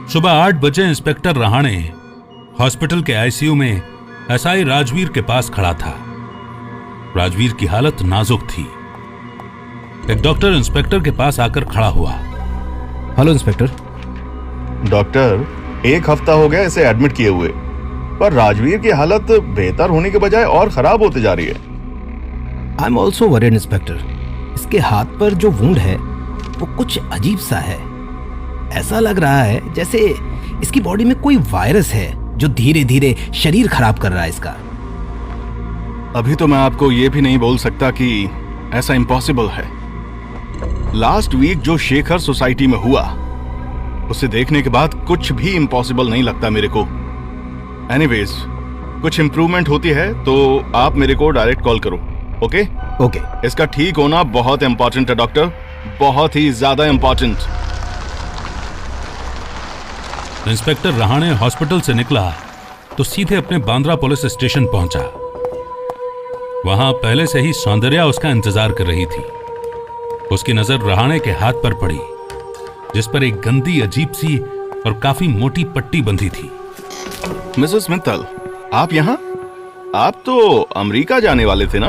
सुबह 8 बजे inspector Rahane hospital के आईसीयू में एसआई राजवीर के पास खड़ा था। राजवीर की हालत नाजुक थी। एक डॉक्टर इंस्पेक्टर के पास आकर खड़ा हुआ। Hello inspector. डॉक्टर, 1 हफ्ता हो गया इसे एडमिट किए हुए, पर राजवीर की हालत बेहतर होने के बजाय और खराब होती जा रही है। I am also worried inspector. इसके हाथ पर जो वुंड है वो कुछ अजीब सा है। ऐसा लग रहा है जैसे इसकी बॉडी में कोई वायरस है जो धीरे धीरे शरीर खराब कर रहा है इसका। अभी तो मैं आपको ये भी नहीं बोल सकता कि ऐसा इम्पॉसिबल है। लास्ट वीक जो शेखर सोसाइटी में हुआ, उसे देखने के बाद कुछ भी इम्पॉसिबल नहीं लगता मेरे को। एनीवेज, कुछ इम्प्रूवमेंट होती है तो आप मेरे को डायरेक्ट कॉल करो। ओके? ओके। इसका ठीक होना बहुत इंपॉर्टेंट है डॉक्टर, बहुत ही ज्यादा इंपॉर्टेंट। इंस्पेक्टर रहाणे हॉस्पिटल से निकला तो सीधे अपने बांद्रा पुलिस स्टेशन पहुंचा। वहां पहले से ही सौंदर्या उसका इंतजार कर रही थी। उसकी नजर रहाणे के हाथ पर पड़ी, जिस पर एक गंदी, अजीब सी और काफी मोटी पट्टी बंधी थी। मिसेस मित्तल, आप यहाँ? आप तो अमेरिका जाने वाले थे ना?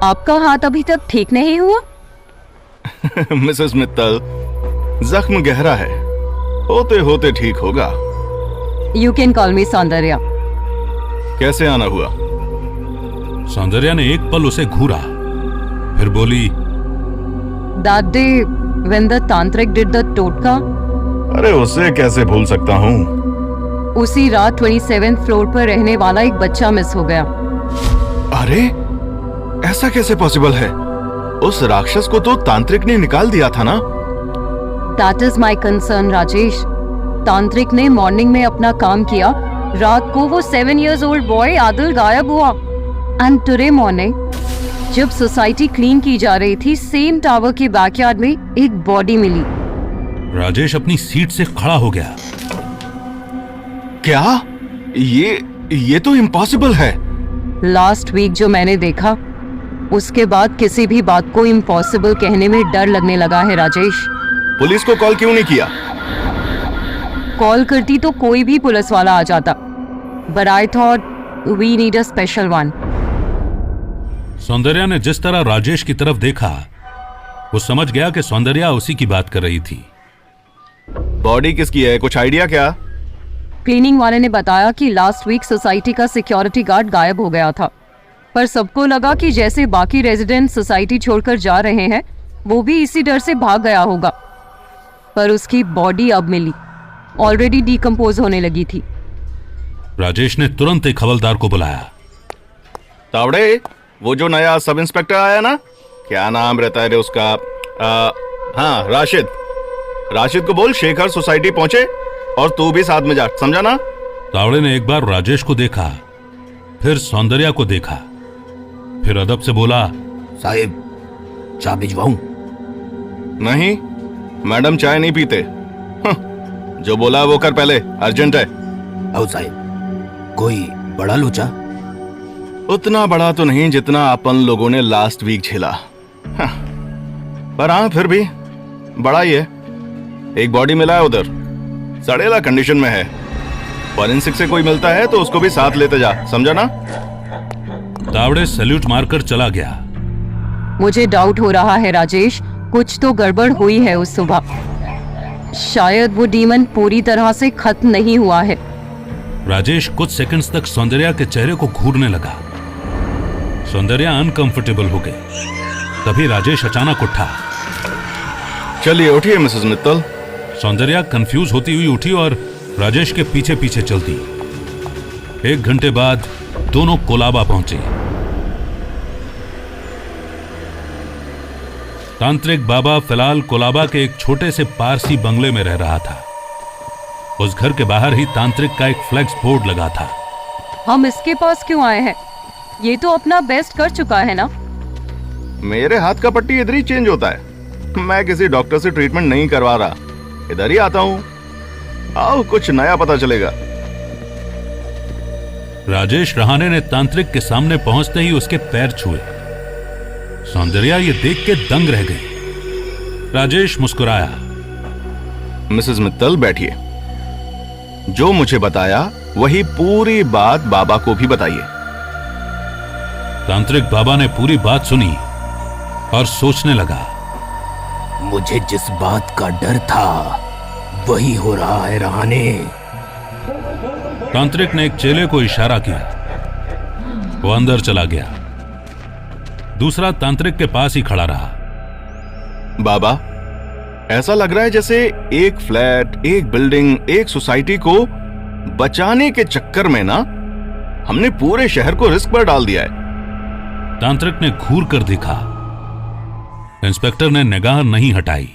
आपका हाथ अभी तक ठीक नहीं हुआ? मिसेस मित्तल, जख्म गहरा है, होते होते ठीक होगा। यू कैन कॉल मी सौंदर्या। कैसे आना हुआ? सौंदर्या ने एक पल उसे घूरा, फिर बोली, That day when the तांत्रिक did the टोटका। अरे उसे कैसे भूल सकता हूँ। उसी रात 27th फ्लोर पर रहने वाला एक बच्चा मिस हो गया। अरे ऐसा कैसे पॉसिबल है? उस राक्षस को तो तांत्रिक ने निकाल दिया था ना? That is my concern, Rajesh. तांत्रिक ने मॉर्निंग में अपना काम किया, रात को वो 7 years old बॉय आदिल गायब हुआ। एंड टुडे मॉर्निंग जब सोसाइटी क्लीन की जा रही थी, सेम टावर के बैकयार्ड में एक बॉडी मिली। राजेश अपनी सीट से खड़ा हो गया। क्या? ये तो इम्पॉसिबल है। लास्ट वीक जो मैंने देखा, उसके बाद किसी भी बात को इम्पॉसिबल कहने में डर लगने लगा है राजेश। पुलिस को कॉल क्यों नहीं किया? कॉल करती तो कोई भी पुलिस वाला आ जाता, but I thought we need a special one. Soundarya ने जिस तरह राजेश की तरफ देखा, वो समझ गया कि सौंदर्या उसी की बात कर रही थी। बॉडी किसकी है, कुछ आइडिया क्या? क्लीनिंग वाले ने बताया कि लास्ट वीक सोसाइटी का सिक्योरिटी गार्ड गायब हो गया था, पर सबको लगा कि जैसे बाकी रेजिडेंट सोसाइटी छोड़कर जा रहे हैं, वो भी इसी डर से भाग गया होगा। पर उसकी बॉडी अब मिली, ऑलरेडी डिकम्पोज होने लगी थी। राजेश ने तुरंत एक हवलदार को बुलाया। तावड़े, वो जो नया सब इंस्पेक्टर आया ना, क्या नाम रहता है रे उसका? हाँ, राशिद। राशिद को बोल शेखर सोसाइटी पहुंचे और तू भी साथ में जा, समझा ना? तावड़े ने एक बार राजेश को देखा, फिर सौंदर्या को देखा, फिर अदब से बोला, साहिब, चाय भिजवाऊं? नहीं, मैडम चाय नहीं पीते। जो बोला वो कर पहले, अर्जेंट है। आओ साहिब, कोई बड़ा लोचा? उतना बड़ा तो नहीं जितना अपन लोगों ने लास्ट वीक झेला। पर हाँ, फिर भी बड़ा ही है। एक बॉडी मिला है उधर, सड़ेला कंडीशन में है। फॉरेंसिक से कोई मिलता है तो उसको भी साथ लेते जा, समझा ना? तावड़े सैल्यूट मारकर चला गया। मुझे डाउट हो रहा है राजेश, कुछ तो गड़बड़ हुई है उस सुबह। शायद वो डीमन पूरी तरह से खत्म नहीं हुआ है। राजेश कुछ सेकंड्स तक सौंदर्या के चेहरे को घूरने लगा। सौंदर्या अनकंफर्टेबल हो गई। तभी राजेश अचानक उठा। चलिए उठिए मिसेस मित्तल। सौंदर्या कंफ्यूज होती हुई उठी और राजेश के पीछे पीछे चलती। 1 घंटे बाद दोनों कोलाबा पहुंचे। तांत्रिक बाबा फिलहाल कोलाबा के एक छोटे से पारसी बंगले में रह रहा था। उस घर के बाहर ही तांत्रिक का एक फ्लेक्स बोर्ड लगा था। हम इसके पास क्यों आए हैं? ये तो अपना बेस्ट कर चुका है ना? मेरे हाथ का पट्टी इधर ही चेंज होता है। मैं किसी डॉक्टर से ट्रीटमेंट नहीं करवा रहा, इधर ही आता हूँ। आओ, कुछ नया पता चलेगा। राजेश रहाणे ने तांत्रिक के सामने पहुंचते ही उसके पैर छुए। सौंदर्या ये देख के दंग रह गई। राजेश मुस्कुराया। मिसेस मित्तल बैठिए। जो मुझे बताया वही पूरी बात बाबा को भी बताइए। तांत्रिक बाबा ने पूरी बात सुनी और सोचने लगा। मुझे जिस बात का डर था वही हो रहा है रहाने। तांत्रिक ने एक चेले को इशारा किया, वो अंदर चला गया। दूसरा तांत्रिक के पास ही खड़ा रहा। बाबा, ऐसा लग रहा है जैसे एक फ्लैट, एक बिल्डिंग, एक सोसाइटी को बचाने के चक्कर में ना हमने पूरे शहर को रिस्क पर डाल दिया है। तांत्रिक ने घूर कर देखा। इंस्पेक्टर ने निगाह नहीं हटाई।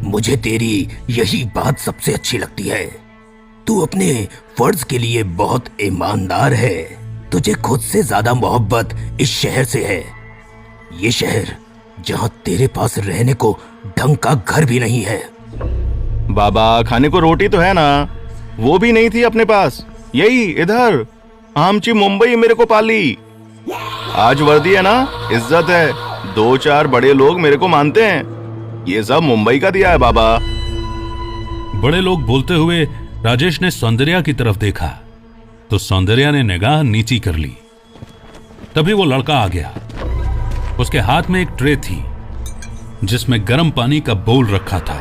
मुझे तेरी यही बात सबसे अच्छी लगती है। तू अपने फर्ज के लिए बहुत ईमानदार है। तुझे खुद से ज्यादा मोहब्बत इस शहर से है। ये शहर जहां तेरे पास रहने को ढंग का घर भी नहीं है। बाबा, खाने को रोटी तो है ना, वो भी नहीं थी अपने पास। यही इधर आमची मुंबई मेरे को पाली। आज वर्दी है ना, इज्जत है। 2-4 बड़े लोग मेरे को मानते हैं। ये सब मुंबई का दिया है बाबा। बड़े लोग बोलते हुए राजेश ने सौंदर्या की तरफ देखा तो सौंदर्या ने निगाह नीची कर ली। तभी वो लड़का आ गया। उसके हाथ में एक ट्रे थी जिसमें गर्म पानी का बोल रखा था।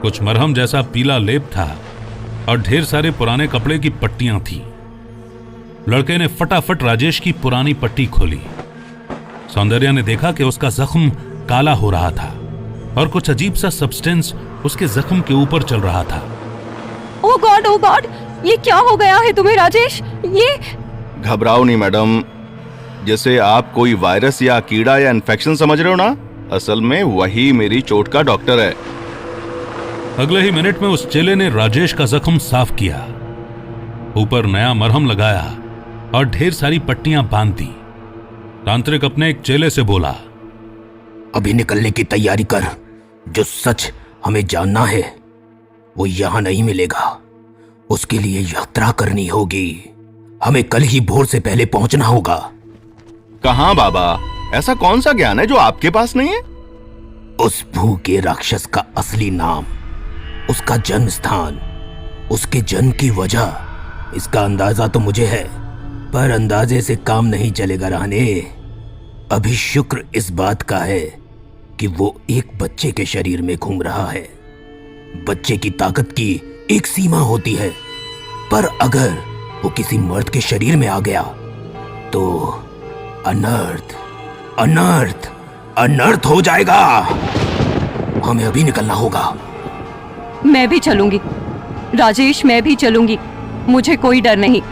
कुछ मरहम जैसा पीला लेप था और ढेर सारे पुराने कपड़े की पट्टियां थी। लड़के ने फटाफट राजेश की पुरानी पट्टी खोली। सौंदर्या ने देखा कि उसका जख्म काला हो रहा था और कुछ अजीब सा सब्सटेंस उसके जख्म के ऊपर चल रहा था। ओ गॉड, ये क्या हो गया है तुम्हें राजेश? ये घबराओ नहीं मैडम, जैसे आप कोई वायरस या कीड़ा या इन्फेक्शन समझ रहे हो ना, असल में वही मेरी चोट का डॉक्टर है। अगले ही मिनट में उस चेले ने राजेश का जख्म साफ किया, ऊपर नया मरहम लगाया और ढेर सारी पट्टियां बांध दी। तांत्रिक अपने एक चेले से बोला, अभी निकलने की तैयारी कर। जो सच हमें जानना है वो यहां नहीं मिलेगा। उसके लिए यात्रा करनी होगी। हमें कल ही भोर से पहले पहुंचना होगा। कहां बाबा? ऐसा कौन सा ज्ञान है जो आपके पास नहीं है? उस भूखे राक्षस का असली नाम, उसका जन्म स्थान, उसके जन्म की वजह, इसका अंदाजा तो मुझे है, पर अंदाजे से काम नहीं चलेगा रहने। अभी शुक्र इस बात का है कि वो एक बच्चे के शरीर में घूम रहा है। बच्चे की ताकत की एक सीमा होती है, पर अगर वो किसी मर्द के शरीर में आ गया तो अनर्थ अनर्थ अनर्थ हो जाएगा। हमें अभी निकलना होगा। मैं भी चलूंगी राजेश, मैं भी चलूंगी। मुझे कोई डर नहीं।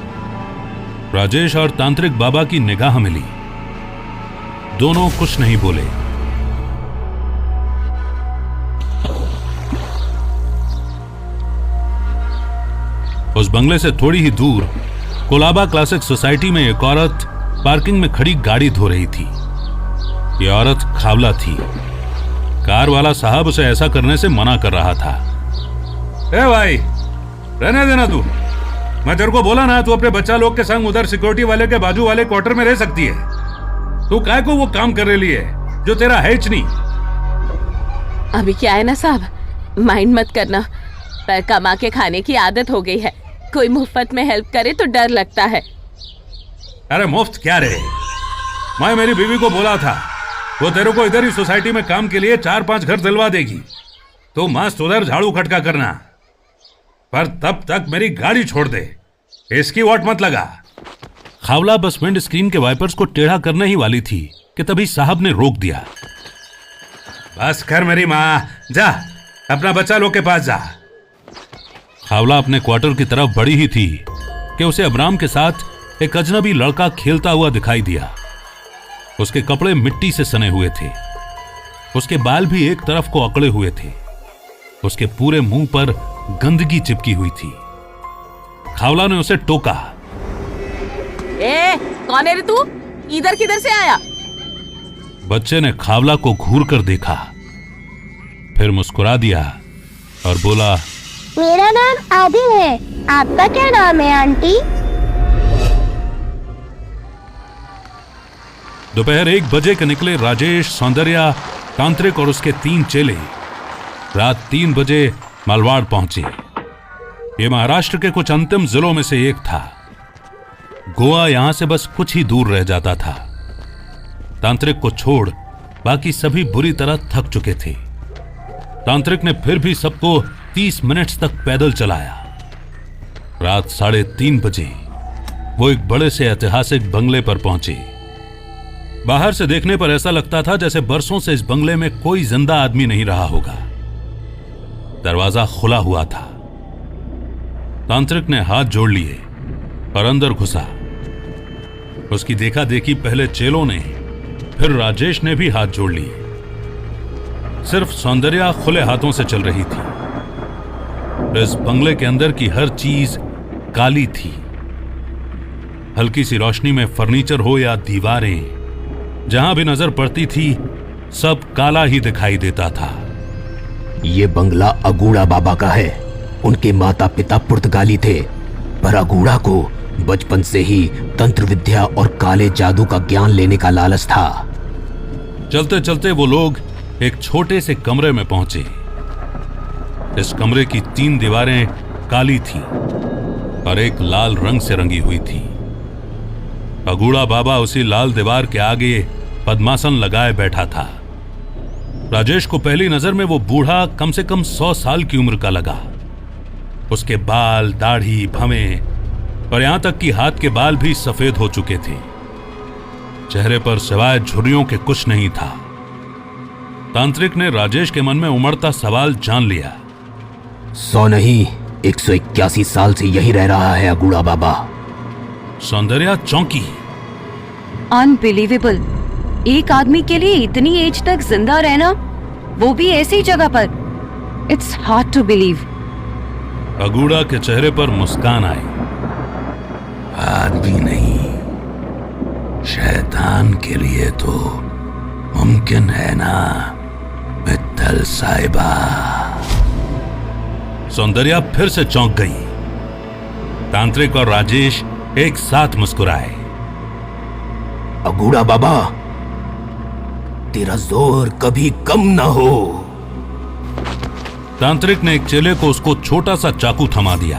राजेश और तांत्रिक बाबा की निगाह मिली। दोनों कुछ नहीं बोले। उस बंगले से थोड़ी ही दूर कोलाबा क्लासिक सोसाइटी में एक औरत पार्किंग में खड़ी गाड़ी धो रही थी। यह औरत खावला थी। कार वाला साहब उसे ऐसा करने से मना कर रहा था। ए भाई, रहने देना तू। मैं तेरे को बोला ना, तू अपने बच्चा लोग के संग उधर सिक्योरिटी वाले के बाजू वाले क्वार्टर में रह सकती है। तू काय को वो काम कर रही है जो तेरा है नहीं। अभी क्या है ना साहब, माइंड मत करना, पर कमा के खाने की आदत हो गई है। कोई मुफ्त में हेल्प करे तो डर लगता है। अरे मुफ्त क्या रे? मैं मेरी बीवी को बोला था वो तेरे को इधर ही सोसाइटी में काम के लिए 4-5 घर दिलवा देगी। तो मस्त उधर झाड़ू खटका करना, पर तब तक मेरी गाड़ी छोड़ दे। इसकी वाट मत लगा। खावला बस विंड स्क्रीन के वाइपर्स को टेढ़ा करने ही वाली थी कि तभी साहब ने रोक दिया। बस कर मेरी माँ, जा अपना बच्चा लोग के पास जा। खावला अपने क्वार्टर की तरफ बढ़ी ही थी कि उसे अबराम के साथ एक अजनबी लड़का खेलता हुआ दिखाई दिया। उसके कपड़े मिट्टी से सने हुए थे। उसके बाल भी एक तरफ को अकड़े हुए थे। उसके पूरे मुंह पर गंदगी चिपकी हुई थी। खावला ने उसे टोका। ए, कौन है रे तू? इधर किधर से आया? बच्चे ने खावला को घूर कर देखा, फिर मुस्कुरा दिया और बोला, मेरा नाम आदिल है। आपका क्या नाम है आंटी? दोपहर 1 बजे के निकले राजेश, सौंदर्या, तांत्रिक और उसके 3 चेले रात 3 बजे मालवाड़ पहुंचे। ये महाराष्ट्र के कुछ अंतिम जिलों में से एक था। गोवा यहां से बस कुछ ही दूर रह जाता था। तांत्रिक को छोड़ बाकी सभी बुरी तरह थक चुके थे। तांत्रिक ने फिर भी सबको 30 मिनट तक पैदल चलाया। रात 3:30 बजे वो एक बड़े से ऐतिहासिक बंगले पर पहुंचे। बाहर से देखने पर ऐसा लगता था जैसे बरसों से इस बंगले में कोई जिंदा आदमी नहीं रहा होगा। दरवाजा खुला हुआ था। तांत्रिक ने हाथ जोड़ लिए और अंदर घुसा। उसकी देखा देखी पहले चेलों ने, फिर राजेश ने भी हाथ जोड़ लिए। सिर्फ सौंदर्या खुले हाथों से चल रही थी। इस बंगले के अंदर की हर चीज काली थी। हल्की सी रोशनी में फर्नीचर हो या दीवारें, जहां भी नजर पड़ती थी सब काला ही दिखाई देता था। ये बंगला अगूड़ा बाबा का है। उनके माता पिता पुर्तगाली थे, पर अगूड़ा को बचपन से ही तंत्र विद्या और काले जादू का ज्ञान लेने का लालच था। चलते चलते वो लोग एक छोटे से कमरे में पहुंचे। इस कमरे की 3 दीवारें काली थीं और एक लाल रंग से रंगी हुई थी। अगूड़ा बाबा उसी लाल दीवार के आगे पद्मासन लगाए बैठा था। राजेश को पहली नजर में वो बूढ़ा कम से कम 100 साल की उम्र का लगा। उसके बाल, दाढ़ी, भवें और यहां तक कि हाथ के बाल भी सफेद हो चुके थे। चेहरे पर सिवाय झुर्रियों के कुछ नहीं था। तांत्रिक ने राजेश के मन में उमड़ता सवाल जान लिया। 100 नहीं, 181 साल से यही रह रहा है अगूड़ा बाबा। सौंदर्या चौंकी। अनबिलीवेबल, एक आदमी के लिए इतनी एज तक जिंदा रहना, वो भी ऐसी जगह पर। It's hard to believe. Aguda के चेहरे पर मुस्कान आई। आदमी नहीं, शैतान के लिए तो मुमकिन है ना मित्तल साहिबा। सौंदर्या फिर से चौंक गई। तांत्रिक और राजेश एक साथ मुस्कुराए। अगूड़ा बाबा, तेरा जोर कभी कम ना हो। तांत्रिक ने एक चेले को उसको छोटा सा चाकू थमा दिया।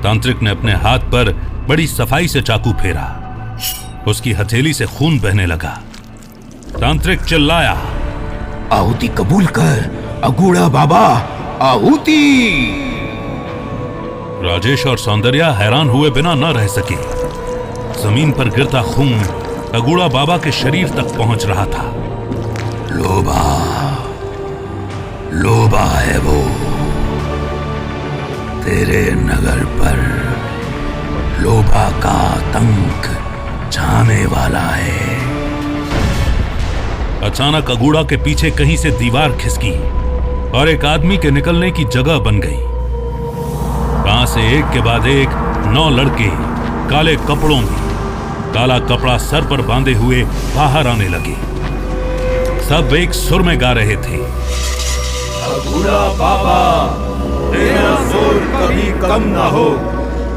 तांत्रिक ने अपने हाथ पर बड़ी सफाई से चाकू फेरा। उसकी हथेली से खून बहने लगा। तांत्रिक चिल्लाया, आहुति कबूल कर अगूड़ा बाबा, आहुति। राजेश और सौंदर्या हैरान हुए बिना न रह सके। जमीन पर गिरता खून अगूड़ा बाबा के शरीर तक पहुंच रहा था। लोबा, लोबा है वो। तेरे नगर पर लोबा का आतंक छाने वाला है। अचानक अगूड़ा के पीछे कहीं से दीवार खिसकी और एक आदमी के निकलने की जगह बन गई। वहां से एक के बाद एक 9 लड़के काले कपड़ों में, काला कपड़ा सर पर बांधे हुए बाहर आने लगे। सब एक सुर में गा रहे थे, अगूड़ा बाबा, तेरा जोर कभी कम ना हो,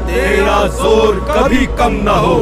तेरा जोर कभी कम ना हो।